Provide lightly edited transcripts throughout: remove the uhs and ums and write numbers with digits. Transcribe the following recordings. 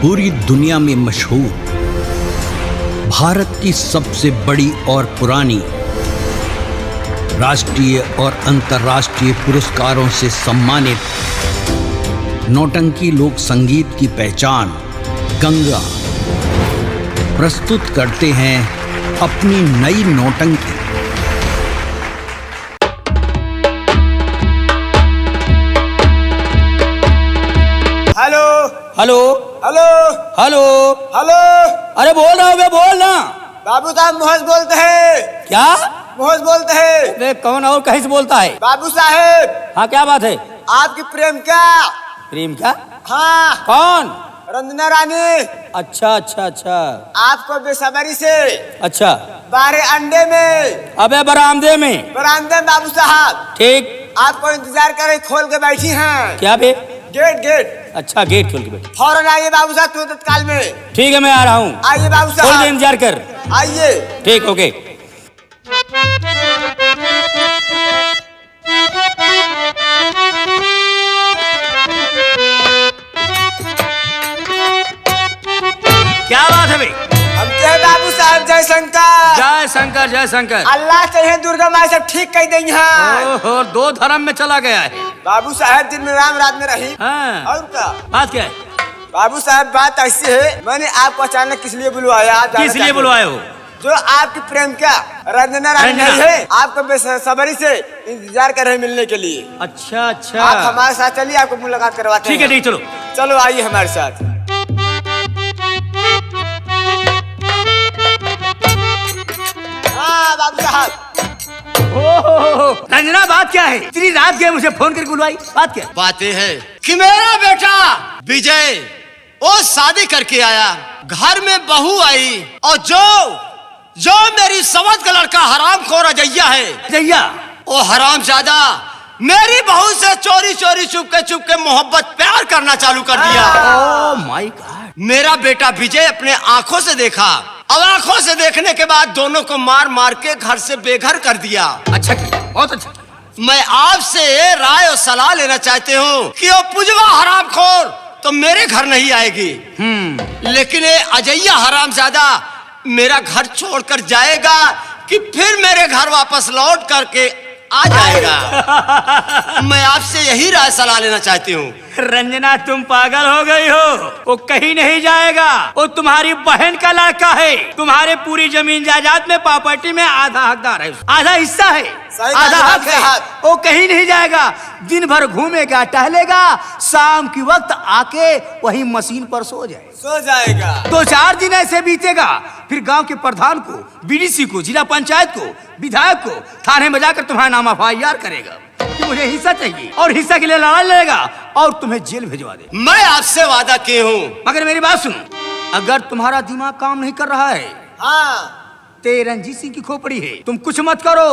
पूरी दुनिया में मशहूर, भारत की सबसे बड़ी और पुरानी, राष्ट्रीय और अंतर्राष्ट्रीय पुरस्कारों से सम्मानित नौटंकी लोक संगीत की पहचान गंगा प्रस्तुत करते हैं अपनी नई नौटंकी। Hello hello hello hello hello. अरे बोल रहा हूँ, बोल ना। बाबू साहब मोहज बोलते हैं। क्या? मोहज बोलते हैं। अरे कौन और कहीं से बोलता है? बाबू साहब। हाँ, क्या बात है? आपकी प्रेम क्या? प्रेम क्या? हाँ। कौन? रंजना रानी। अच्छा अच्छा अच्छा। आपको बेसब्री से अच्छा। बारे अंडे में, अबे बरामदे में। बरामदे में बाबू साहब। ठीक। आपको इंतजार कर रही, खोल के बैठी हैं। क्या बे? Gate gate. अच्छा, गेट खोल के बैठ। फौरन आइए बाबू साहब, तुरंत तत्काल में। ठीक है, मैं आ रहा हूँ। आइए बाबू खोल दे, साहब, इंतजार कर। आइए। ठीक, ओके। क्या बात है भाई? हम कहे बाबू साहब जय शंकर। जय शंकर जय शंकर। अल्लाह चाहिए दुर्गा माई सब ठीक कह देंगे। हाँ। ओहो, दो धर्म में चला गया है। बाबू साहब दिन में राम रात में रही। हाँ। और क्या बात क्या है? बाबू साहब बात ऐसी है, मैंने आपको अचानक किस लिए बुलवाया? आप जानना किस लिए चाहते हैं? बुलवाए हो? जो आपकी प्रेम क्या रंजना रानी रंजना। नहीं है, आपको बेसब्री से इंतजार कर रहे हैं मिलने के लिए। अच्छा अच्छा। आप हमारे साथ चलिए, आपको मुलाकात करवाते ठीक है, हैं। ठीक, चलो। चलो आइए हमारे साथ। हाँ बाबू साहब। ओहो, रंजना, बात क्या है? इतनी रात गए मुझे फोन करके बुलवाई, बात क्या है? बातें है कि मेरा बेटा विजय वो शादी करके आया, घर में बहू आई, और जो मेरी समझ का लड़का हरामखोर अजैया है, जैया वो हरामजादा मेरी बहू से चोरी चोरी चुप के मोहब्बत प्यार करना चालू कर दिया। Oh my God. मेरा बेटा विजय अपने आंखों से देखा, अब आंखों से देखने के बाद दोनों को मार मार के घर से बेघर कर दिया। अच्छा किया, बहुत अच्छा। मैं आपसे राय और सलाह लेना चाहते हूँ कि वो पुजवा हरामखोर तो मेरे घर नहीं आएगी, लेकिन ये अजैया हरामजादा मेरा घर छोड़कर जाएगा कि फिर मेरे घर वापस लौट करके आ जाएगा। मैं आपसे यही राय सलाह लेना चाहती हूँ। रंजना, तुम पागल हो गई हो। वो कहीं नहीं जाएगा। वो तुम्हारी बहन का लड़का है। तुम्हारे पूरी जमीन जायदाद में, प्रॉपर्टी में आधा हकदार है, आधा हिस्सा है, सही आधा बात हक है। है। वो कहीं नहीं जाएगा। दिन भर घूमेगा, टहलेगा, शाम की वक्त आके वही मशीन पर सो जाएगा। 2-4 दिन ऐसे बीतेगा, फिर गांव के प्रधान को, बीडीसी को, जिला पंचायत को, विधायक को थाने में जाकर तुम्हारा नाम FIR करेगा कि मुझे हिस्सा चाहिए, और हिस्सा के लिए लड़ाई लड़ेगा और तुम्हें जेल भिजवा दे। मैं आपसे वादा किए हूँ। मगर मेरी बात सुनो, अगर तुम्हारा दिमाग काम नहीं कर रहा है हाँ। तो रणजीत सिंह की खोपड़ी है, तुम कुछ मत करो,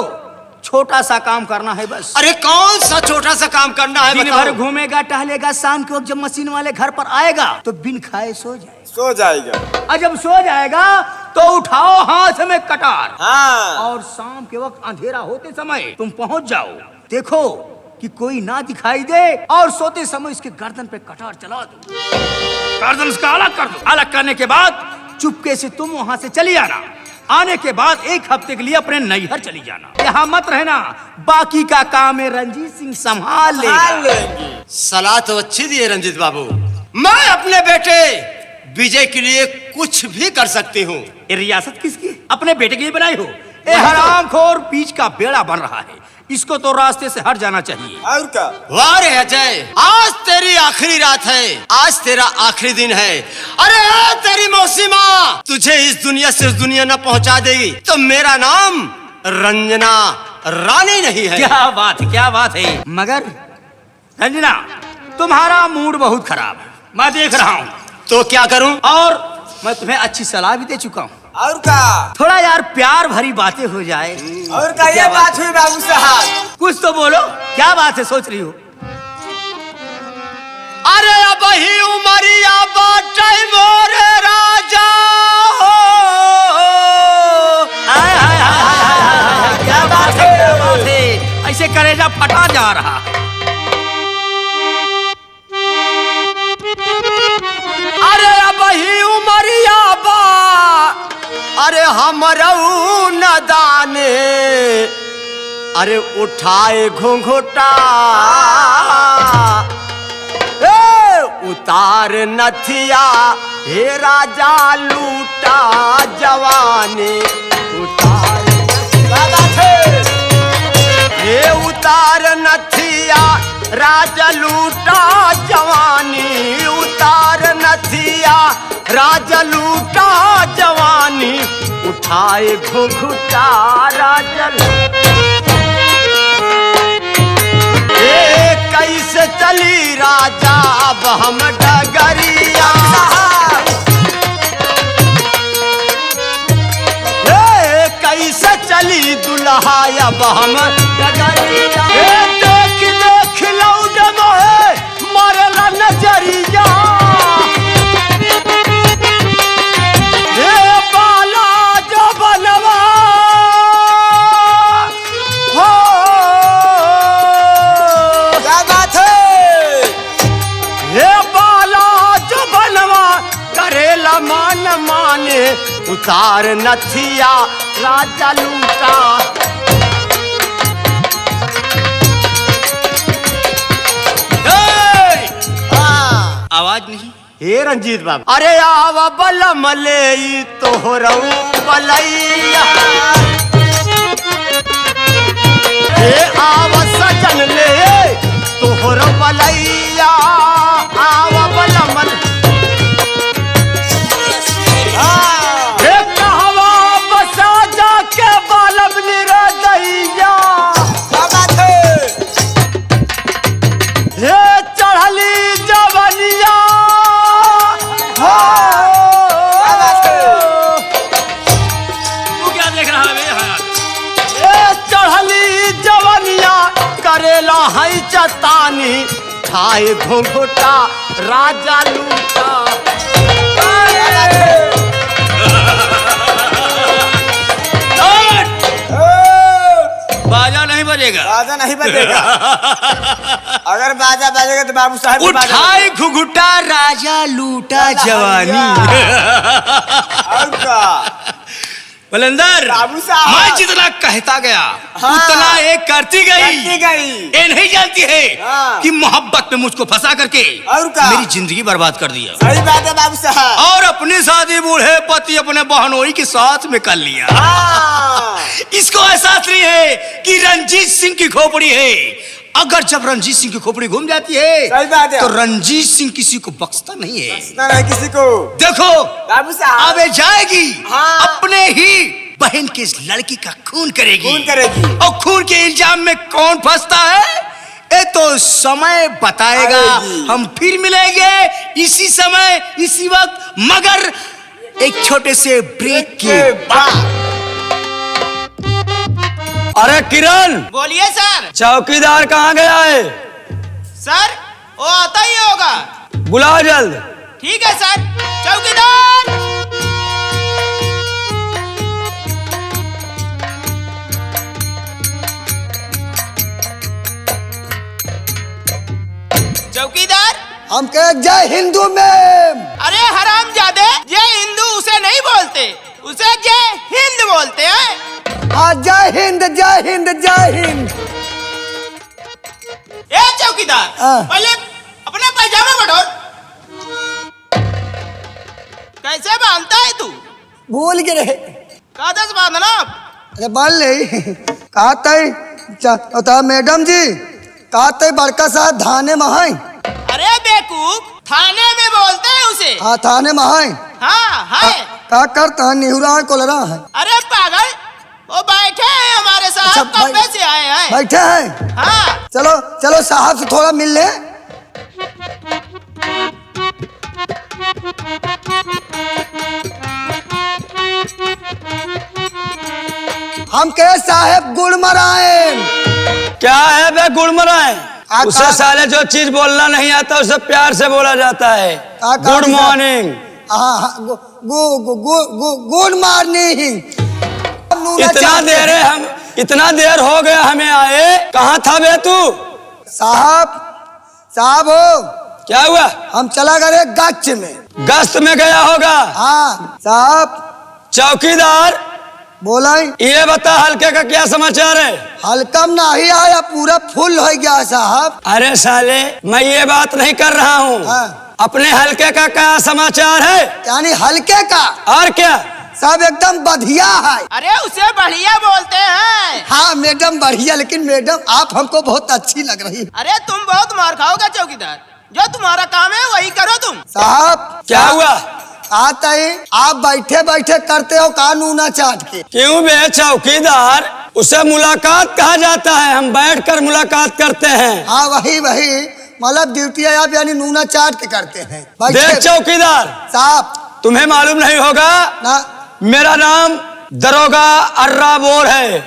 छोटा सा काम करना है बस। अरे कौन सा छोटा सा काम करना है? दिन बताओ। भर घूमेगा, टहलेगा, शाम के वक्त जब मशीन वाले घर पर आएगा तो बिन खाए सो जाएगा, और जब सो जाएगा तो उठाओ हाथ में कटार, हाँ। और शाम के वक्त अंधेरा होते समय तुम पहुंच जाओ, देखो कि कोई ना दिखाई दे, और सोते समय इसके गर्दन पे कटार चला दो, गर्दन उसका अलग कर दो। अलग करने के बाद चुपके से तुम वहां से चली आना। आने के बाद 1 हफ्ते के लिए अपने नैहर चली जाना, यहाँ मत रहना। बाकी का काम है रंजीत सिंह संभाल लेगा। सलाह तो अच्छी दी है रंजीत बाबू। मैं अपने बेटे विजय के लिए कुछ भी कर सकती हूँ। ये रियासत किसकी है? अपने बेटे के लिए बनाई हो? ए हरामखोर बीच का बेड़ा बन रहा है, इसको तो रास्ते से हट जाना चाहिए। और क्या? वाह रे अजय, आज तेरी आखिरी रात है, आज तेरा आखिरी दिन है। अरे तेरी मौसीमा तुझे इस दुनिया से उस दुनिया न पहुंचा देगी तो मेरा नाम रंजना रानी नहीं है। क्या बात है, क्या बात है। मगर रंजना, तुम्हारा मूड बहुत खराब है, मैं देख रहा हूँ। तो क्या करूं? और मैं तुम्हें अच्छी सलाह भी दे चुका हूँ। और क्या? थोड़ा यार प्यार भरी बातें हो जाए। और क्या? ये बात हुई बाबू साहब। कुछ तो बोलो, क्या बात है सोच रही हो? अरे अब ही उमरिया बाटे मोरे राजा हो। हाय हाय हाय हाय हाय हाय, क्या बात है, क्या बात है। ऐसे कलेजा फटा जा रहा है। अरे अब रहू न दाने, अरे उठाए घूंघटा उतार नथिया, हे राजा लूटा जवानी, उतार हे उतार नथिया राजा लूटा जवानी, उतार नथिया राजा लूटा जवानी, उठाए घुघुटा राजा। कैसे चली राजा अब हम डगरिया, कैसे चली दुल्हा अब हम डगरिया, देख देख लौट मोहे मरला नजरिया, बाला जो बनवा हो, क्या बात है? हे बाला जो बनवा करेला मान माने, उतार नथिया राजा लूटा। आवाज नहीं। हे रंजीत बाबू, अरे आवा बलम ले तोहरऊ बलैया, हे आवा सजन ले तोहर बलैया, आवा बलम हे कहवा बसा जाके बालम निरदैया, क्या बात है? हे चढ़ली जवनिया तू क्या देख रहा है बे? चढ़ली जवनिया करेला है चतानी, खाए घोंघोटा राजा लूटा। बाजा नहीं बजेगा। बाजा नहीं बजेगा। अगर बाजा बजेगा तो बाबू साहब भी बाजा उठाए घुघुटा राजा लूटा जवानी। और क्या? बलंदर, बाबू साहब। मैं जितना कहता गया हाँ। उतना ये करती करती गई। ये नहीं जानती है हाँ। कि मोहब्बत में मुझको फंसा करके और क्या? मेरी जिंदगी बर्बाद कर दिया, सही बात है बाबू साहब। और अपनी शादी बूढ़े पति अपने बहनोई के साथ में कर लिया। हाँ। इसको एहसास नहीं है कि रंजीत सिंह की खोपड़ी है। अगर जब रंजीत सिंह की खोपड़ी घूम जाती है सही बात है। तो रंजीत सिंह किसी को बख्शता नहीं है। ना नहीं किसी को। देखो बाबू साहब। अब ये जाएगी हाँ। अपने ही बहन के इस लड़की का खून करेगी। खून करेगी। और खून के इल्जाम में कौन फंसता है ये तो समय बताएगा। आएगी। हम फिर मिलेंगे इसी समय इसी वक्त, मगर एक छोटे से ब्रेक के बाद। अरे किरण, बोलिए सर। चौकीदार कहाँ गया है? सर वो आता ही होगा। बुलाओ जल्द। ठीक है सर। चौकीदार। चौकीदार। हम कहे जय हिंदू में। अरे हरामजादे, जय हिंदू उसे नहीं बोलते, उसे जय हिंद बोलते हैं। हाँ जय हिंद जय हिंद जय हिंद। ए चौकीदार, हाँ। पहले अपना पैजामा बटोर। कैसे बांधता है तू? भूल के रहे। कागज बांधना। अरे बाल नहीं कहा तय मैडम जी, कहा तय बड़का साहब थाने महाई। अरे बेवकूफ, थाने में बोलते हैं उसे। हाँ थाने महाई। हाँ है। का करता है निहुरा को लड़ा है। अरे पागल, वो बैठे हैं हमारे साहब, अच्छा, कब्बे से आए हैं। बैठे हैं। हाँ। चलो चलो साहब से थोड़ा मिल ले। हम कहे साहेब गुड़ मराए। क्या है बे गुड़मराए? आ- उसे साले जो चीज बोलना नहीं आता उसे प्यार से बोला जाता है। आ- गुड मॉर्निंग। Good morning. इतना देर हो गया हमें आए, कहाँ था बे तू? साहब साहब हो, क्या हुआ? हम चला गए गच्छ में। गश्त में गया होगा। हाँ साहब। चौकीदार, बोला ये बता हल्के का क्या समाचार है? हल्कम नहीं आया, पूरा फुल हो गया साहब। अरे साले, मैं ये बात नहीं कर रहा हूँ। हाँ। अपने हल्के का क्या समाचार है? यानी हल्के का और क्या? सब एकदम बढ़िया है। अरे उसे बढ़िया बोलते हैं। हाँ मैडम बढ़िया, लेकिन मैडम आप हमको बहुत अच्छी लग रही। अरे तुम बहुत मार खाओगे चौकीदार, जो तुम्हारा काम है वही करो तुम। साहब क्या हुआ? आता है आप बैठे बैठे करते हो कानूना चाट के। क्यों बे चौकीदार? उसे मुलाकात कहा जाता है, हम बैठकर मुलाकात करते हैं। हाँ वही वही, मतलब ड्यूटी आप यानी नूना चाट के करते हैं। देख चौकीदार साहब, तुम्हें मालूम नहीं होगा, ना मेरा नाम दरोगा अर्रा बोर है।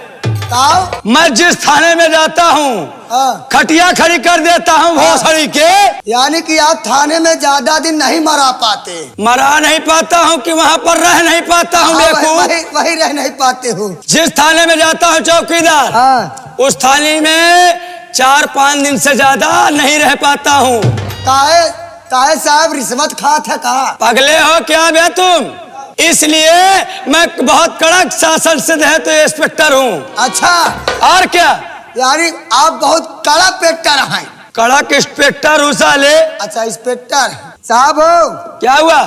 ताऊ मैं जिस थाने में जाता हूँ हाँ। खटिया खड़ी कर देता हूँ भोसड़ी के। यानी कि आप थाने में ज्यादा दिन नहीं मरा पाते। मरा नहीं पाता हूँ कि वहाँ पर रह नहीं पाता हूँ। हाँ, देखो वही रह नहीं पाते हो। जिस थाने में जाता हूँ चौकीदार, हाँ। उस थाने में 4-5 दिन से ज्यादा नहीं रह पाता हूँ। काहे काहे साहब रिश्वत खात है कहा? पगले हो क्या बे तुम? इसलिए मैं बहुत कड़क शासन से तो इंस्पेक्टर हूँ। अच्छा, और क्या? यानी आप बहुत कड़ा पेटर हैं। कड़क इंस्पेक्टर हूँ साले। अच्छा इंस्पेक्टर साहब हो, क्या हुआ?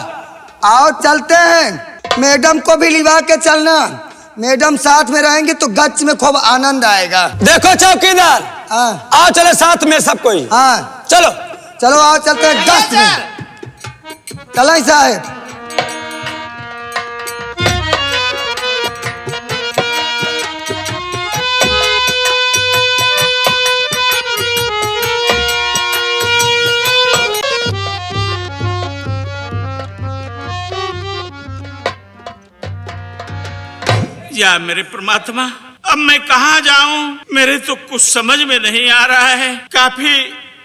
आओ चलते हैं, मैडम को भी लिवा के चलना। मैडम साथ में रहेंगे तो गच में खूब आनंद आएगा। देखो चौकीदार, हाँ आओ चले साथ में सब कोई। हाँ चलो चलो आओ चलते हैं गश्त में। चलें साहब। या मेरे परमात्मा, अब मैं कहाँ जाऊं? मेरे तो कुछ समझ में नहीं आ रहा है। काफी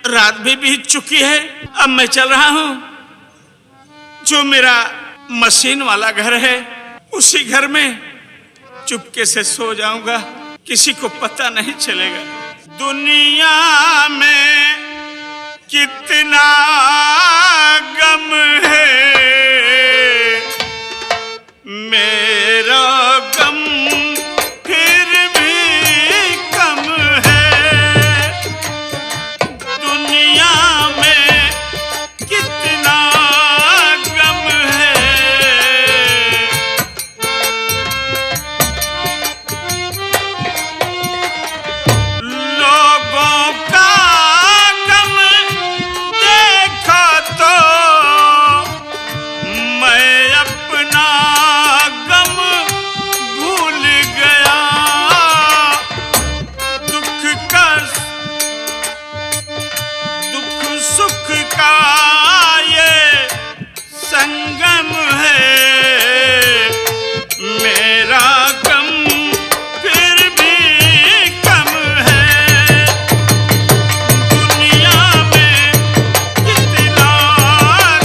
रात भी बीत चुकी है। अब मैं चल रहा हूँ, जो मेरा मशीन वाला घर है उसी घर में चुपके से सो जाऊंगा, किसी को पता नहीं चलेगा। दुनिया में कितना गम है, मेरा गम फिर भी कम है। दुनिया में कितना गम है, लोगों का गम देखा तो मैं अपना गम भूल गया। दुख सुख का ये संगम है, मेरा गम फिर भी कम है। दुनिया में कितना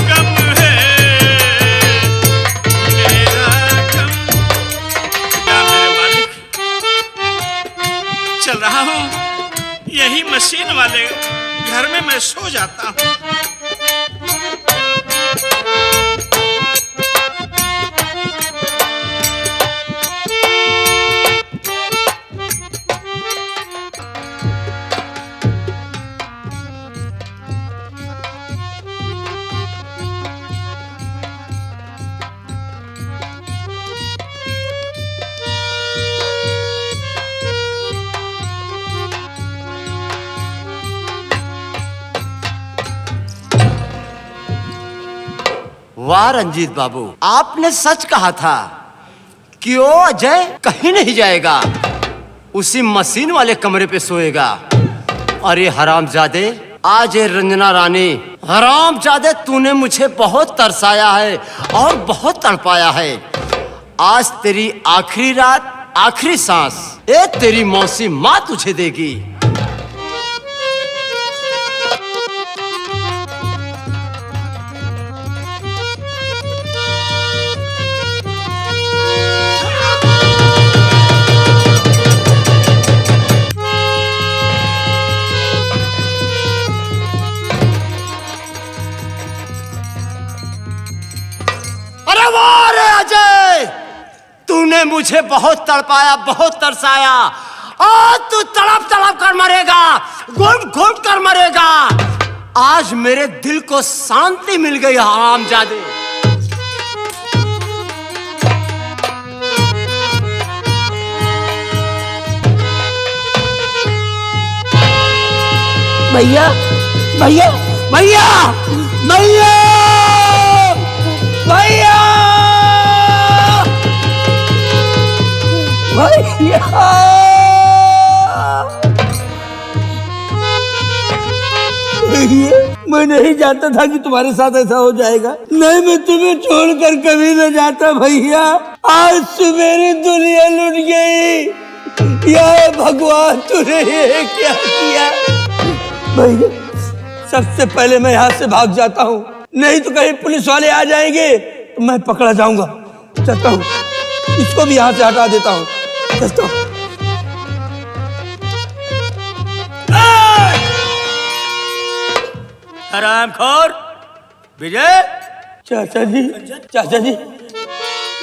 गम है, मेरा गम। क्या मेरे मालिक, चल रहा हूँ, यही मशीन वाले घर में मैं सो जाता हूँ। वाह रंजीत बाबू, आपने सच कहा था कि वो अजय कहीं नहीं जाएगा, उसी मशीन वाले कमरे पे सोएगा। अरे हरामजादे, आज ये रंजना रानी, हरामजादे तूने मुझे बहुत तरसाया है और बहुत तड़पाया है। आज तेरी आखिरी रात, आखिरी सांस ये तेरी मौसी माँ तुझे देगी। तूने मुझे बहुत तड़पाया, बहुत तरसाया, और तू तड़प तड़प कर मरेगा, घुट घुट कर मरेगा। आज मेरे दिल को शांति मिल गई हरामजादे। भैया भैया भैया भैया भैया भैया मैं नहीं जानता था कि तुम्हारे साथ ऐसा हो जाएगा। नहीं, मैं तुम्हें छोड़कर कभी न जाता भैया। आज से मेरी दुनिया लुट गई। या भगवान, तूने ये क्या किया? भैया, सबसे पहले मैं यहाँ से भाग जाता हूँ, नहीं तो कहीं पुलिस वाले आ जाएंगे तो मैं पकड़ा जाऊंगा। चलता हूँ, इसको भी यहाँ से हटा देता हूँ। चलता हूँ। हरामखोर विजय। चाचा जी, चाचा जी,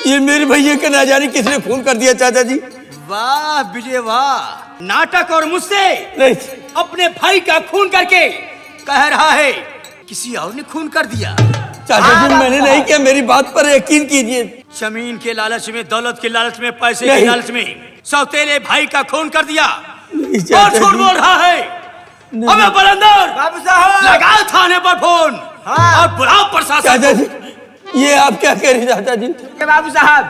ये मेरे भैया के ना जाने किसने खून कर दिया चाचा जी। वाह विजय वाह, नाटक और मुझसे नहीं, अपने भाई का खून करके कह रहा है किसी और ने खून कर दिया। चाचा जी मैंने नहीं किया, मेरी बात पर यकीन कीजिए। जमीन के लालच में, दौलत के लालच में, पैसे के नहीं। लालच में सौतेले भाई का खून कर दिया नहीं, और चाचा झूठ जी। बोल रहा है। अबे बलंदर, बाबू साहब, लगाओ थाने पर फोन और बुलाओ प्रशासन चाचा को। जी, ये आप क्या कह रहे हैं चाचा जी? बाबू साहब,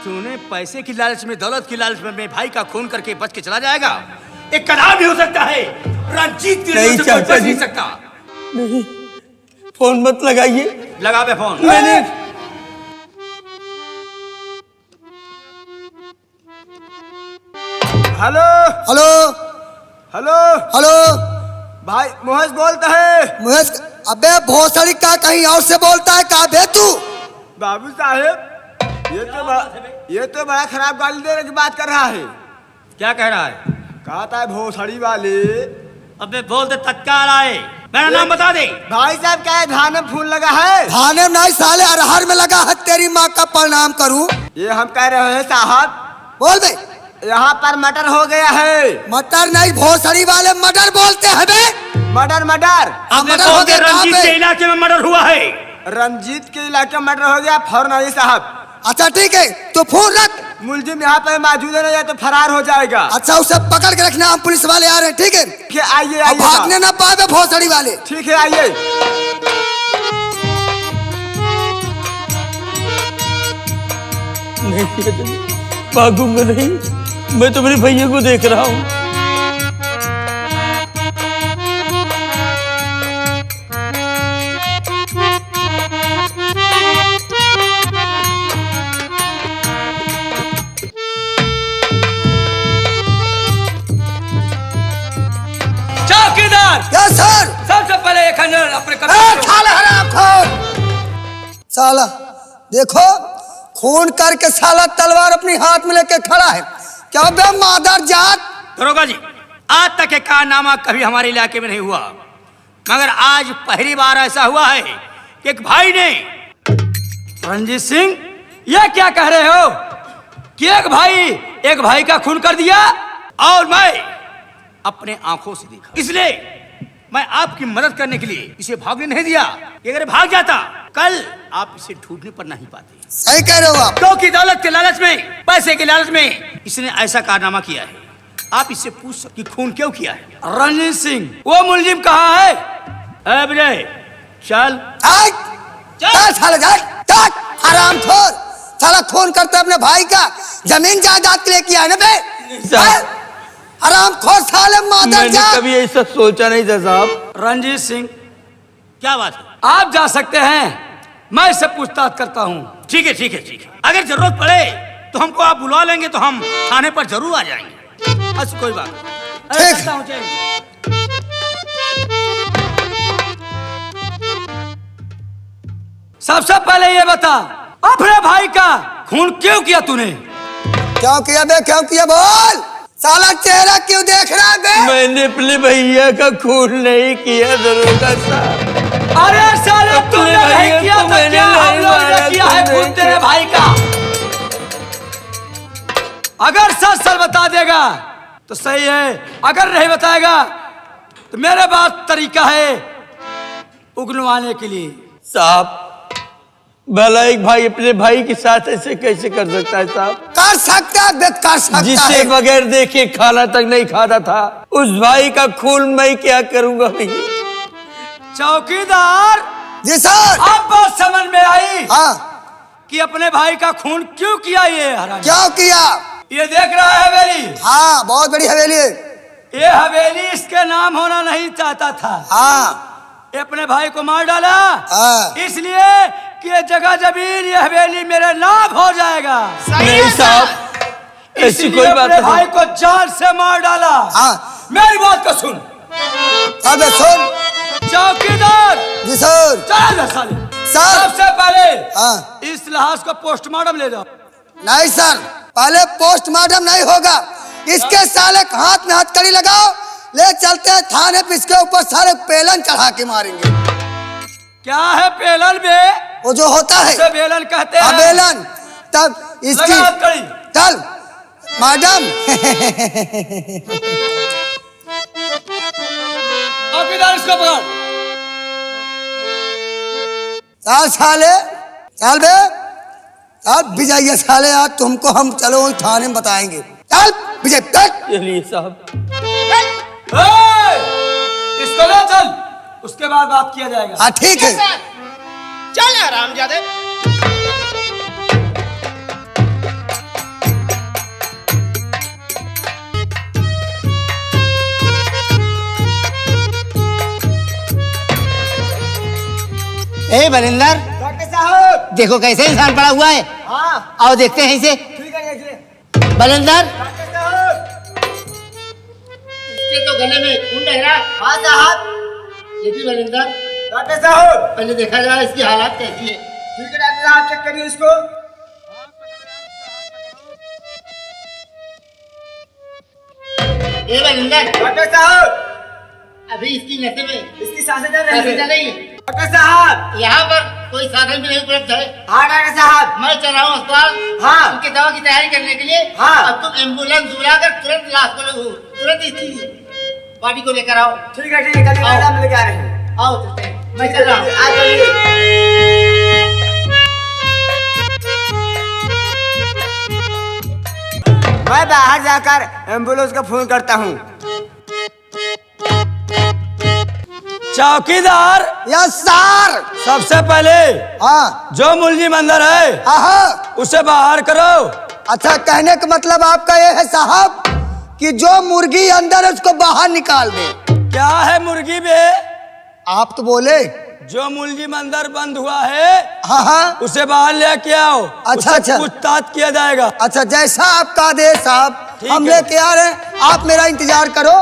तूने पैसे की लालच में, दौलत की लालच में मेरे भाई का खून करके बच के चला जाएगा? एक कदम भी हो सकता है, रंजीत की नहीं, से कोई चाचा बच नहीं जी। सकता। नहीं, फोन मत लगाइए। लगा बे फोन। मैंने हेलो हेलो हेलो हेलो भाई, मोहेश बोलता है। महेश, अबे भोसड़ी का कहीं और से बोलता है का बे तू? बाबू साहेब, ये तो बड़ा खराब गाली देने की बात कर रहा है। क्या कह रहा है? कहता है भोसड़ी वाले। अबे बोल दे, तत्काल आए। मेरा नाम बता दे। भाई साहब, क्या है धान में फूल लगा है? थाने में नहीं साले, अरहर में लगा है। तेरी माँ का प्रणाम करूं? ये हम कह रहे हैं साहब, बोल बे। यहाँ पर मर्डर हो गया है। मटर नहीं, भोसड़ी वाले मटर बोलते हैं बे। मर्डर मर्डर अबे मर्डर बोल हो दे, गया कहाँ रंजीत पे? के इलाके में मर्डर हुआ है। रंजीत के इलाके में मर्डर हो गया, फौरन आइए साहब। अच्छा ठीक है, तो फोन रख। मुलजिम यहाँ पर मौजूद है, नहीं है तो फरार हो जाएगा। अच्छा उसे पकड़ के रखना, हम पुलिस वाले आ रहे हैं, ठीक है? ठीक है, आइए अब आइए भागने साहब। ना पाए भोसड़ी वाले। ठीक है, आइए। नहीं चाचा जी, भागूंगा नहीं। मैं तो मेरे भैया को देख रहा हूँ। चौकीदार, क्या सर? सबसे पहले एक खंजर अपने कब्जे ए, में लो। साले हरामखोर! साला देखो, खून करके साला तलवार अपनी हाथ में लेके खड़ा है। क्या बे मादर जात? दरोगा जी, आज तक एक कारनामा कभी हमारे इलाके में नहीं हुआ, मगर आज पहली बार ऐसा हुआ है कि एक भाई ने। रंजीत सिंह, ये क्या कह रहे हो कि एक भाई का खून कर दिया? और मैं अपने आंखों से देखा, इसलिए मैं आपकी मदद करने के लिए इसे भागने नहीं दिया। कि अगर भाग जाता, कल आप इसे ढूंढने पर नहीं पाते। सही कह रहे हो आप। क्योंकि दौलत के लालच में, पैसे के लालच में इसने ऐसा कारनामा किया है। आप इससे पूछ सकते कि खून क्यों किया है। रंजीत सिंह, वो मुलजिम कहाँ है? ए विजय, चल चल साले, चल हरामखोर! साला खून करता अपने भाई का, जमीन जायदाद के लिए किया है ना बे? साहब, हरामखोर साले मादर मैंने जात! कभी ऐसा सोचा नहीं था साहब। रंजीत सिंह, क्या बात है? आप जा सकते हैं, मैं इससे पूछताछ करता हूँ। ठीक है ठीक है ठीक है, अगर जरूरत पड़े तो हमको आप बुला लेंगे तो हम थाने पर जरूर आ जाएंगे। बस कोई बात नहीं। अरे, ठीक। चलता हूँ, चल। सबसे पहले ये बता, अपने भाई का खून क्यों किया तूने? क्यों किया बे, क्यों किया बोल? साला चेहरा क्यों देख रहा है बे? मैंने अपने भैया का खून नहीं किया दरोगा साहब। अरे साले, अपने तूने नहीं भैया किया को तो मैंने क्या हम नहीं लोग ने मारा, किया है तूने खून तेरे भाई का? अगर सच सच बता देगा तो सही है, अगर नहीं बताएगा तो मेरे पास तरीका है उगलवाने के लिए। साहब भला एक भाई अपने भाई के साथ ऐसे कैसे कर सकता है साहब? कर सकता है बे, कर सकता जिससे है। बगैर देखे खाना तक नहीं खाता था, उस भाई का खून मैं क्या करूंगा भैया? चौकीदार जी सर। अब बात समझ में आई हाँ, कि अपने भाई का खून क्यों किया ये हरामी। क्या किया? ये देख रहा है हवेली, हाँ, बहुत बड़ी हवेली है। ये हवेली इसके नाम होना नहीं चाहता था। हाँ ये अपने भाई को मार डाला हाँ। इसलिए कि ये जगह जमीन ये हवेली मेरे नाम हो जाएगा। नहीं साहब, ऐसी इसलिए कोई बात अपने नहीं। भाई को जान से मार डाला। हाँ। मेरी बात को सुन अबे सुन। चौकीदार। जी सर। चल जा साले। सर। सबसे पहले हाँ। इस लाश को पोस्टमार्टम ले जाओ। नहीं सर, पहले पोस्टमार्टम नहीं होगा, इसके साले के हाथ में हथकड़ी लगाओ, ले चलते हैं थाने पे, इसके ऊपर सारे पेलन चढ़ा के मारेंगे। क्या है पेलन बे? वो जो होता है उसे बेलन कहते हैं। बेलन। तब इसकी लगा हथकड़ी। चल मैडम। चौकीदार इसको पकड़। चल साले, चल बे, चल विजय साले, आज तुमको हम चलो वही थाने में बताएंगे। चल विजय, चल। चलिए साहब। इसको ले चल, उसके बाद बात किया जाएगा। हाँ ठीक है। चल हरामजादे। ए बरिंदर, देखो कैसे इंसान पड़ा हुआ है। हाँ। आओ देखते हैं इसे। ठीक है, देखिए। बरिंदर, इसके तो गले में खून बह रहा है। हाँ साहब। ये भी बलिंदर, डॉक्टर साहब। पहले देखा जाए इसकी हालत कैसी है। ठीक है डॉक्टर साहब, चेक करिए इसको। ये बलिंदर, डॉक्टर साहब। अभी इसकी नसें में इसकी सांसें चल सांसें चल रही है। डॉक्टर साहब। यहाँ पर कोई साधन भी नहीं उपलब्ध है। हाँ डॉक्टर साहब। मैं चल रहा हूँ अस्पताल। हाँ। उनके दवा की तैयारी करने के लिए। हाँ। अब तुम एम्बुलेंस बुलाकर तुरंत लाश को तुरंत इसकी बॉडी को लेकर आओ। ठीक है, ठीक है, चलिए मैडम लेके आ रहे हैं। आओ चलते हैं। मैं चल रहा हूँ। आ चलिए। मैं बाहर जाकर एम्बुलेंस को फोन करता हूँ। चौकीदार। Yes sir. सबसे पहले हाँ जो मुलजिम अंदर है हाँ। उसे बाहर करो। अच्छा, कहने का मतलब आपका ये है साहब कि जो मुर्गी अंदर है उसको बाहर निकाल दे। क्या है मुर्गी बे? आप तो बोले। जो मुलजिम अंदर बंद हुआ है हाँ हाँ। उसे बाहर लेके आओ। अच्छा, उससे अच्छा। पूछताछ किया जाएगा। अच्छा, जैसा आपका आदेश साहब, ठीक हम है। लेके आ रहे हैं, आप मेरा इंतजार करो।